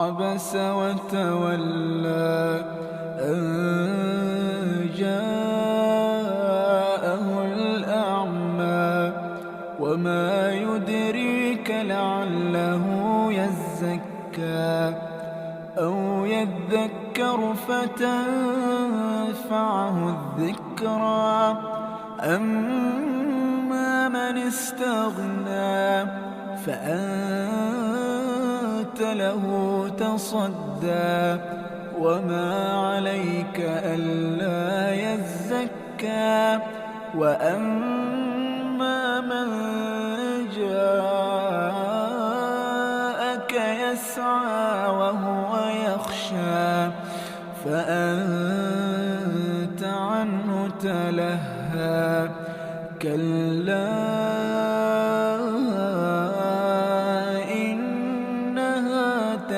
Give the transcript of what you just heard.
عبس وتولى أن جاءه الأعمى وما يدريك لعله يزكى أو يذكر فتنفعه الذكرى أما من استغنى فأنت له تصدى وما عليك ألا يزكى وأما من جاءك يسعى وهو يخشى فأنت عنه تلهى كلا